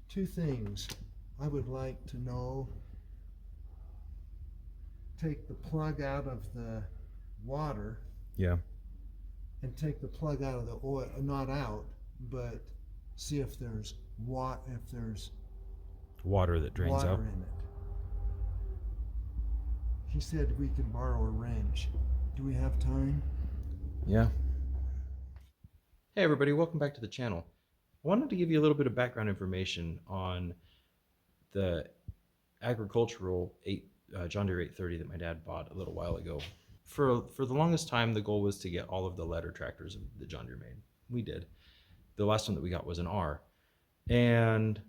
Two things I would like to know. Take the plug out of the water. Yeah. And take the plug out of the oil, not out, but see if there's water Water that drains out. in it. He said we could borrow a wrench. Do we have time? Yeah. Hey everybody, welcome back to the channel. I wanted to give you a little bit of background information on the agricultural John Deere 830 that my dad bought a little while ago. For the longest time, the goal was to get all of the ladder tractors that John Deere made. We did. The last one that we got was an R. And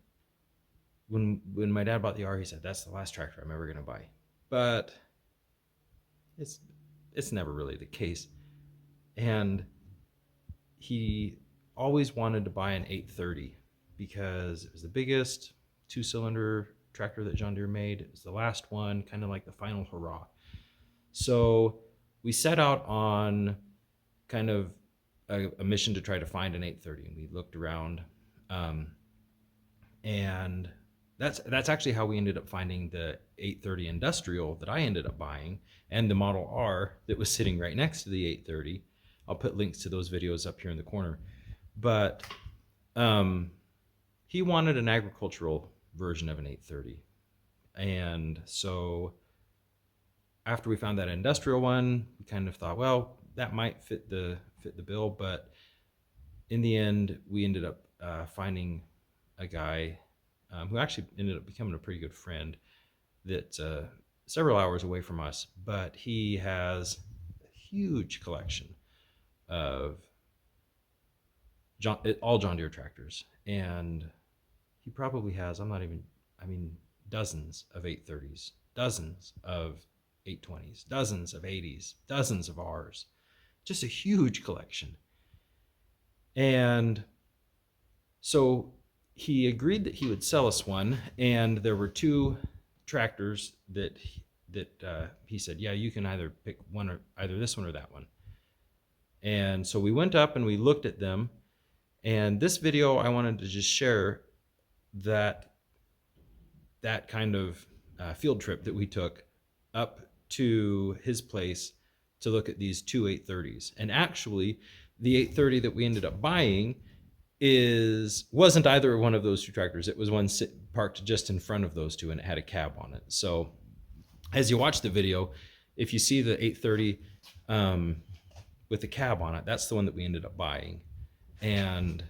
when my dad bought the R, he said, that's the last tractor I'm ever going to buy. But it's never really the case. And he always wanted to buy an 830 because it was the biggest two-cylinder tractor that John Deere made. It was the last one, kind of like the final hurrah. So we set out on kind of a mission to try to find an 830, and we looked around, and that's actually how we ended up finding the 830 industrial that I ended up buying, and the Model R that was sitting right next to the 830. I'll put links to those videos up here in the corner. But he wanted an agricultural version of an 830. And so after we found that industrial one, we kind of thought, well, that might fit the bill. But in the end, we ended up finding a guy who actually ended up becoming a pretty good friend that's several hours away from us. But he has a huge collection of all John Deere tractors, and he probably has, dozens of 830s, dozens of 820s, dozens of 80s, dozens of Rs, just a huge collection. And so he agreed that he would sell us one, and there were two tractors that he said, yeah, you can either pick one, or either this one or that one. And so we went up and we looked at them. And this video, I wanted to just share that kind of field trip that we took up to his place to look at these two 830s. And actually, the 830 that we ended up buying wasn't either one of those two tractors. It was one parked just in front of those two, and it had a cab on it. So as you watch the video, if you see the 830 with the cab on it, that's the one that we ended up buying. And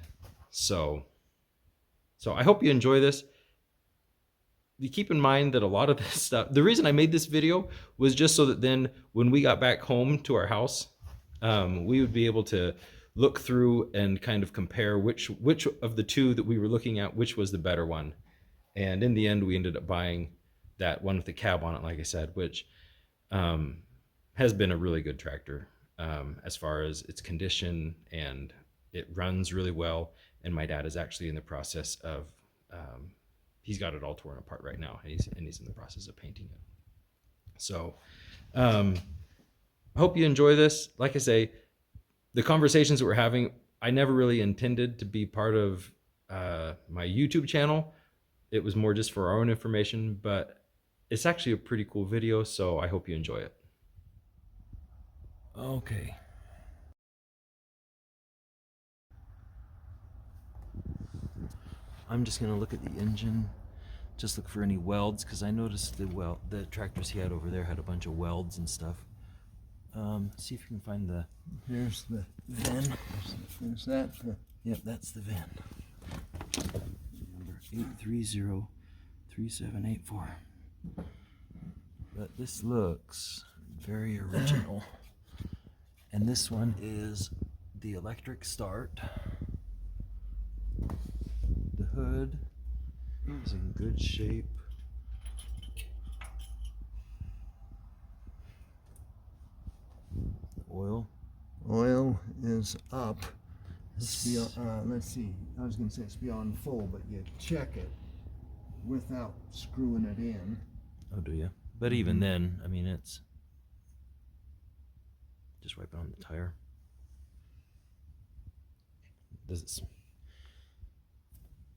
so I hope you enjoy this. You keep in mind that a lot of this stuff, the reason I made this video was just so that then when we got back home to our house, we would be able to look through and kind of compare which of the two that we were looking at, which was the better one. And in the end, we ended up buying that one with the cab on it, like I said, which has been a really good tractor. As far as its condition, and it runs really well. And my dad is actually in the process of, he's got it all torn apart right now, and he's in the process of painting it. So I hope you enjoy this. Like I say, the conversations that we're having, I never really intended to be part of my YouTube channel. It was more just for our own information, but it's actually a pretty cool video, so I hope you enjoy it. Okay. I'm just gonna look at the engine, just look for any welds, because I noticed the tractors he had over there had a bunch of welds and stuff. See if you can find the. Here's the VIN. There's that. Yep, that's the VIN. Number 8303784. But this looks very original. And this one is the electric start. The hood is in good shape. Oil is up. Let's see. I was going to say it's beyond full, but you check it without screwing it in. Oh, do you? But even then, I mean, it's just wipe it on the tire. Does it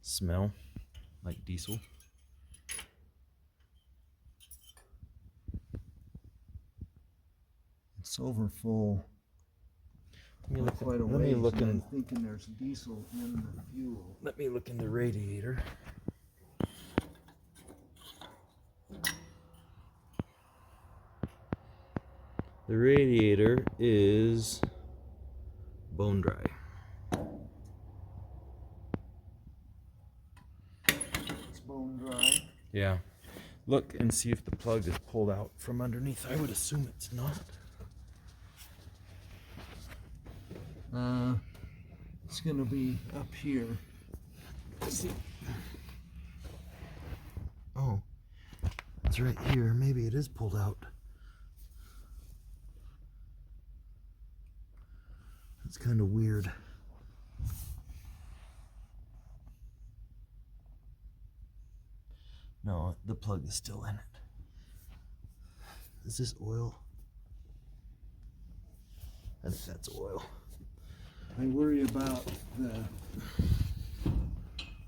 smell? like diesel. It's over full. Let me look, Quite a let me ways, look and in. I'm thinking there's diesel in the fuel. Let me look in the radiator. The radiator is bone dry. It's bone dry. Yeah. Look and see if the plug is pulled out from underneath. I would assume it's not. It's gonna be up here. Let's see. Oh, it's right here. Maybe it is pulled out. It's kind of weird. No, the plug is still in it. Is this oil? I think that's oil. I worry about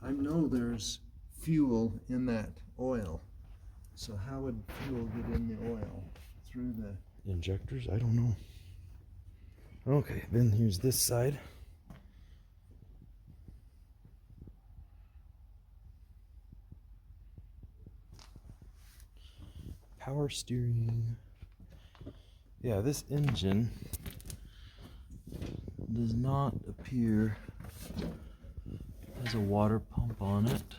I know there's fuel in that oil. So how would fuel get in the oil? Through the Injectors? I don't know. Okay, then here's this side. Power steering. Yeah, this engine does not appear as a water pump on it.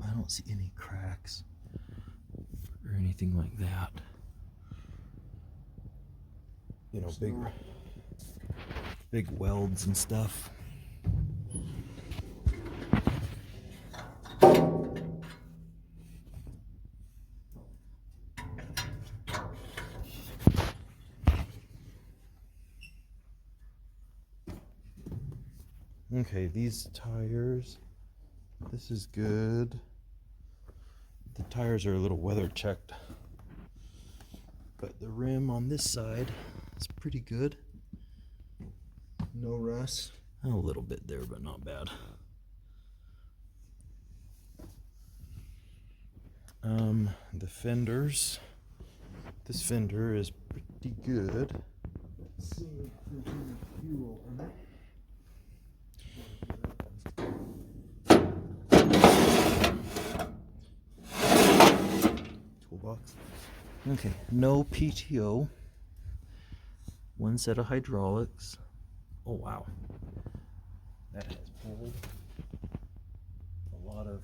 I don't see any cracks or anything like that. You know, big welds and stuff. Okay, these tires, this is good. The tires are a little weather checked, but the rim on this side is pretty good. no rust. A little bit there, but not bad. The fenders, this fender is pretty good. Let's see if there's any fuel in it. Toolbox. Okay, no PTO. One set of hydraulics. Oh wow. That has pulled a lot of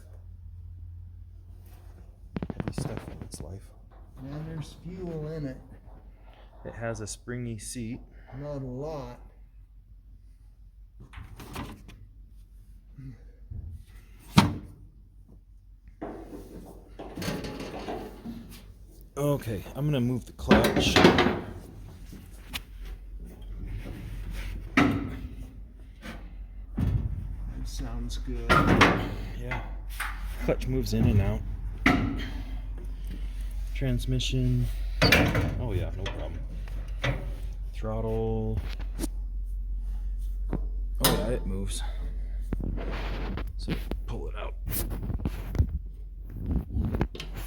heavy stuff in its life. Now there's fuel in it. It has a springy seat. Not a lot. Okay, I'm gonna move the clutch. That sounds good. Yeah. Clutch moves in and out. Transmission. Oh yeah, no problem. Throttle. Oh yeah, it moves. So pull it out.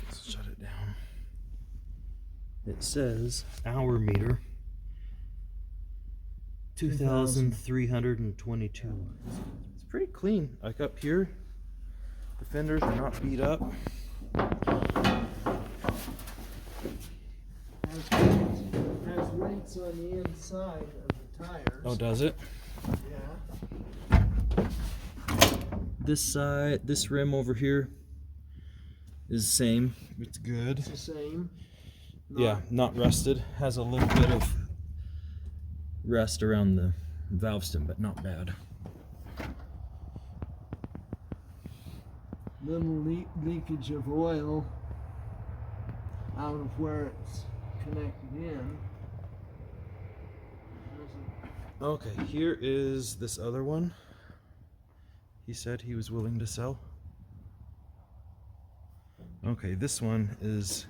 Let's shut it down. It says hour meter 2,322. It's pretty clean. Like up here, the fenders are not beat up. Has weights on the inside of the tires. Oh, does it? Yeah. This side, this rim over here is the same. It's good. It's the same. Yeah, not rusted. Has a little bit of rust around the valve stem, but not bad. Little leakage of oil out of where it's connected in. Okay, here is this other one. He said he was willing to sell. Okay, this one is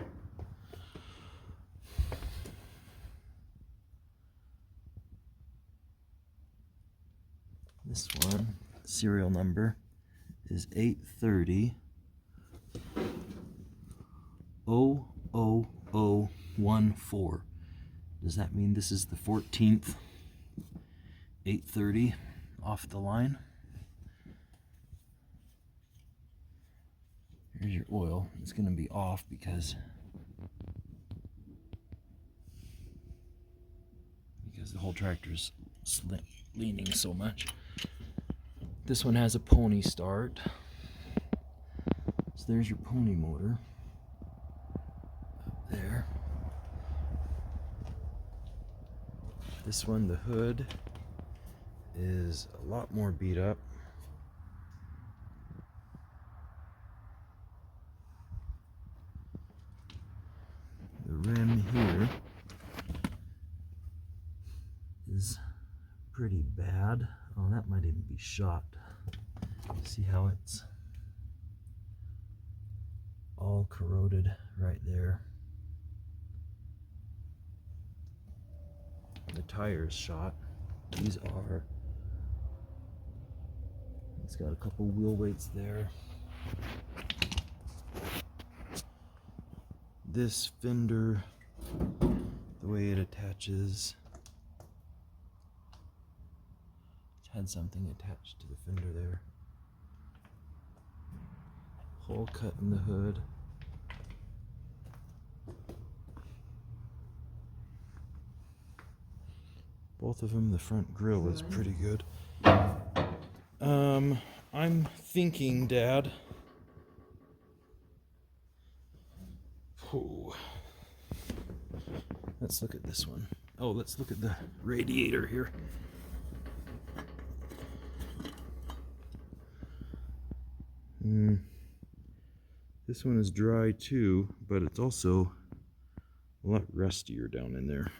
This one, serial number is 830 00014. Does that mean this is the 14th 830 off the line? Here's your oil. It's going to be off because the whole tractor's leaning so much. This one has a pony start. So there's your pony motor up there. This one, the hood is a lot more beat up. The rim here is pretty bad. Oh, that might even be shot. See how it's all corroded right there. The tire's shot. These are, it's got a couple wheel weights there. This fender, the way it attaches, it had something attached to the fender there. Hole cut in the hood. Both of them, the front grille is pretty good. I'm thinking, Dad. Oh. Let's look at this one. Oh, let's look at the radiator here. This one is dry too, but it's also a lot rustier down in there.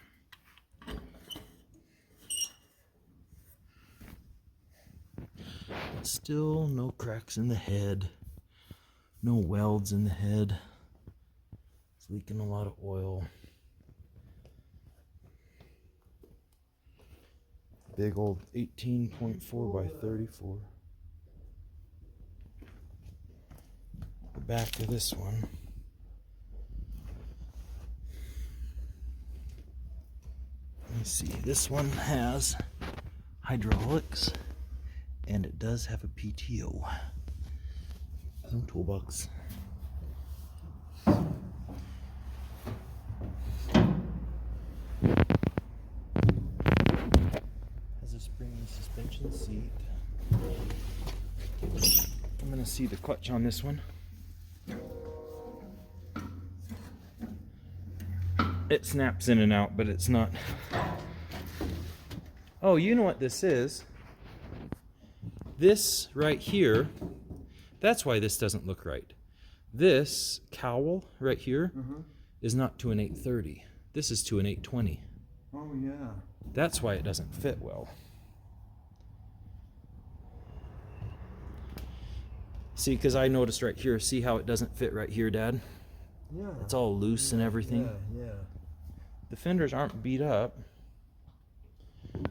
Still no cracks in the head, no welds in the head. It's leaking a lot of oil. Big old 18.4 by 34. The back of this one. Let me see, this one has hydraulics. And it does have a PTO. Some toolbox. Has a spring suspension seat. I'm gonna see the clutch on this one. It snaps in and out, but it's not. Oh, you know what this is? This right here, that's why this doesn't look right. This cowl right here is not to an 830. This is to an 820. Oh, yeah. That's why it doesn't fit well. See, because I noticed right here, see how it doesn't fit right here, Dad? Yeah. It's all loose and everything. Yeah, yeah. The fenders aren't beat up.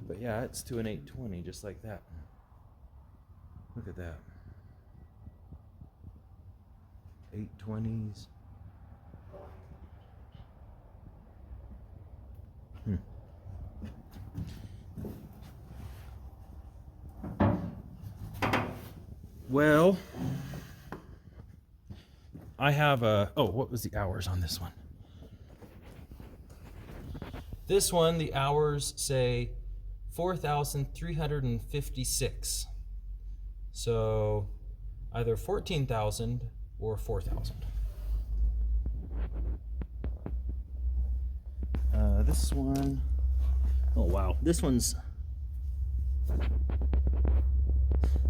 But yeah, it's to an 820, just like that. Look at that. 820s. Well, I have a, oh, what was the hours on this one? This one, the hours say 4,356. So either 14,000 or 4,000. This one, oh wow, this one's,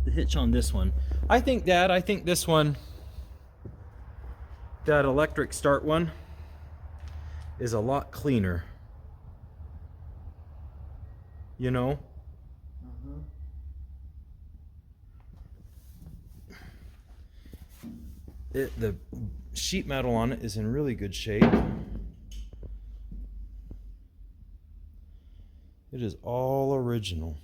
the hitch on this one. I think, Dad, this one, that electric start one, is a lot cleaner. You know? The sheet metal on it is in really good shape. It is all original.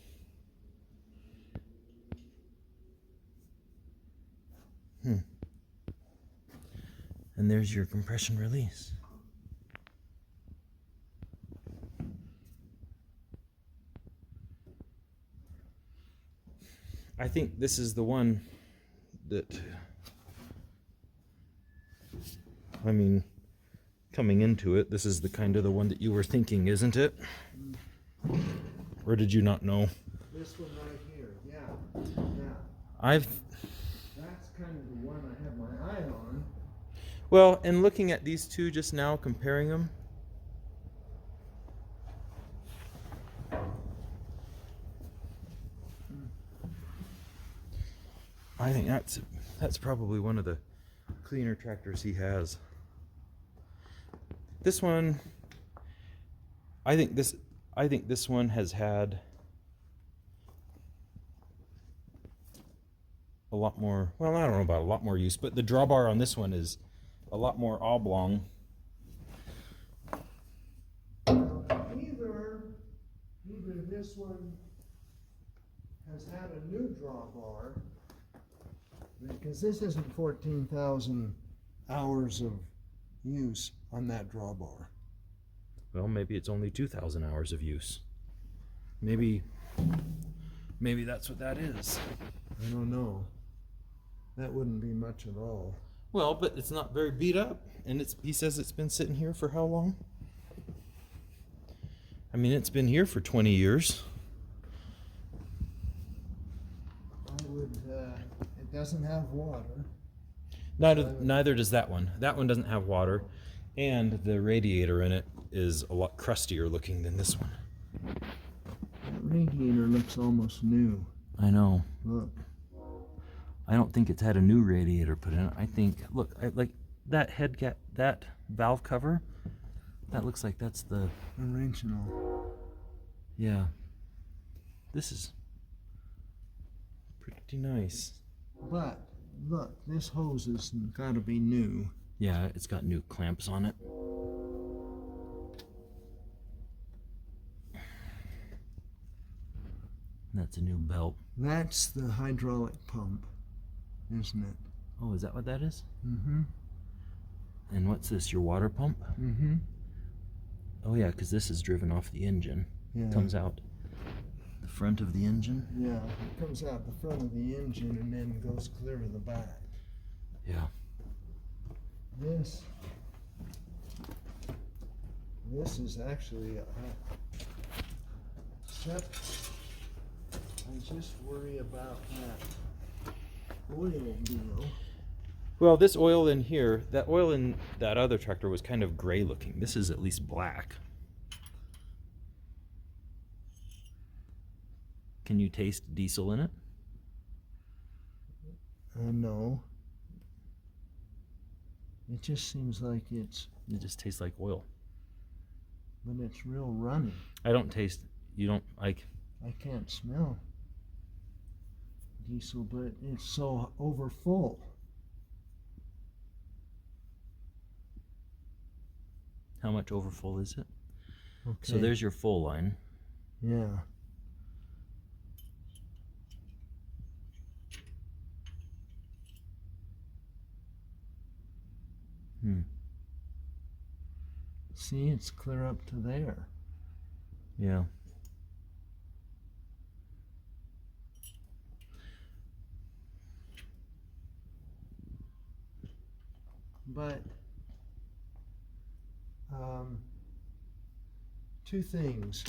And there's your compression release. I think this is the one that, I mean, coming into it, this is the kind of the one that you were thinking, isn't it? Or did you not know? This one right here, yeah. That's kind of the one I have my eye on. Well, and looking at these two just now, comparing them, I think that's probably one of the cleaner tractors he has. This one, I think this one has had a lot more, well, I don't know about a lot more use, but the drawbar on this one is a lot more oblong. Either this one has had a new drawbar, because this isn't 14,000 hours of use on that drawbar. Well, maybe it's only 2,000 hours of use. Maybe that's what that is. I don't know. That wouldn't be much at all. Well, but it's not very beat up, and he says it's been sitting here for how long? I mean, it's been here for 20 years. It doesn't have water. Neither does that one. That one doesn't have water, and the radiator in it is a lot crustier looking than this one. That radiator looks almost new. I know. Look. I don't think it's had a new radiator put in it. I think, look, like that head cap, that valve cover, that looks like that's the original. Yeah. This is pretty nice. But look, this hose has got to be new. Yeah, it's got new clamps on it. That's a new belt. That's the hydraulic pump, isn't it? Oh, is that what that is? Mm-hmm. And what's this, your water pump? Mm-hmm. Oh yeah, because this is driven off the engine. Yeah. It comes out the front of the engine. Yeah, it comes out the front of the engine and then goes clear to the back. Yeah. This is actually except I just worry about that oil deal. Well, this oil in here, that oil in that other tractor was kind of gray looking. This is at least black. Can you taste diesel in it? No. It just seems like It just tastes like oil. but it's real runny. I don't taste, you don't like. I can't smell diesel, but it's so over full. How much overfull is it? Okay. So there's your full line. Yeah. See, it's clear up to there. Yeah. But two things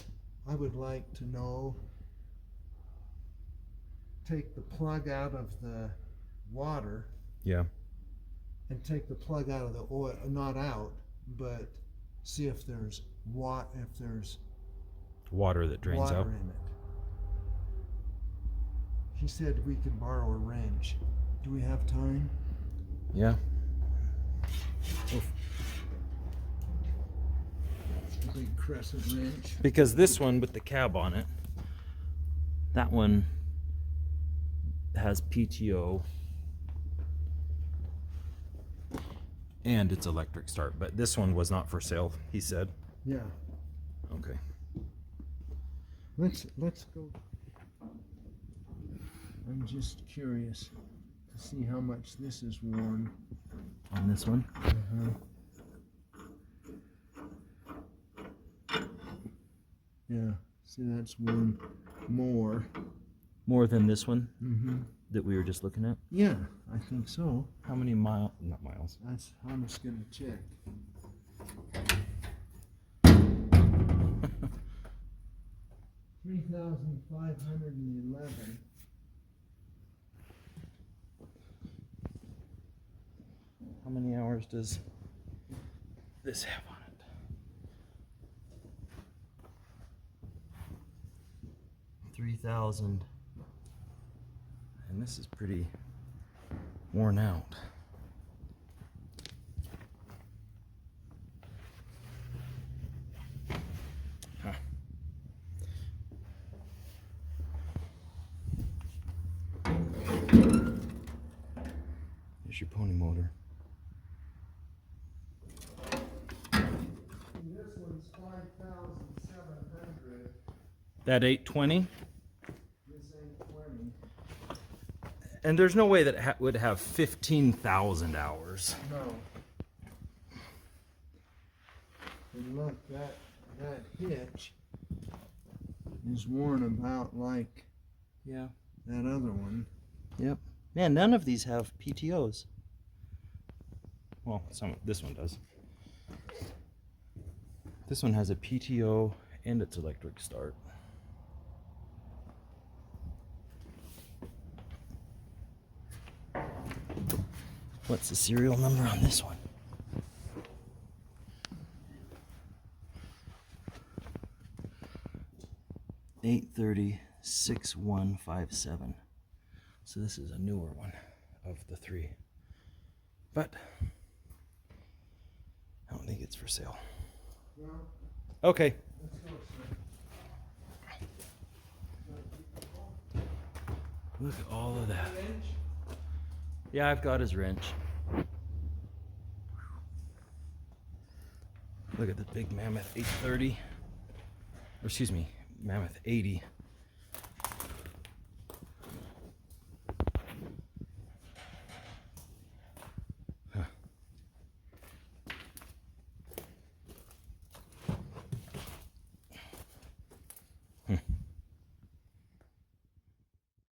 I would like to know. Take the plug out of the water. Yeah. And take the plug out of the oil, not out, but see if there's water Water that drains out. in it. He said we could borrow a wrench. Do we have time? Yeah. A big crescent wrench. Because this one with the cab on it, that one has PTO and it's electric start, but this one was not for sale, he said. Yeah. Okay. Let's go. I'm just curious to see how much this is worn. on this one. Yeah, see that's one more. More than this one Mm-hmm. that we were just looking at. Yeah, I think so. How many miles? Not miles. That's, I'm just gonna check. 3,511. How many hours does this have on it? 3,000. And this is pretty worn out. Huh. Here's your pony motor. This one's 5,700. That 820? This ain't 20. And there's no way that it would have 15,000 hours. No. And look, that hitch is worn about like Yeah. that other one. Yep. Man, none of these have PTOs. Well, this one does. This one has a PTO and it's electric start. What's the serial number on this one? $830-6157. So this is a newer one of the three. But I don't think it's for sale. Well, Okay. let's go, sir. Look at all of that. Yeah, I've got his wrench. Look at the big Mammoth 830. Or excuse me, Mammoth 80.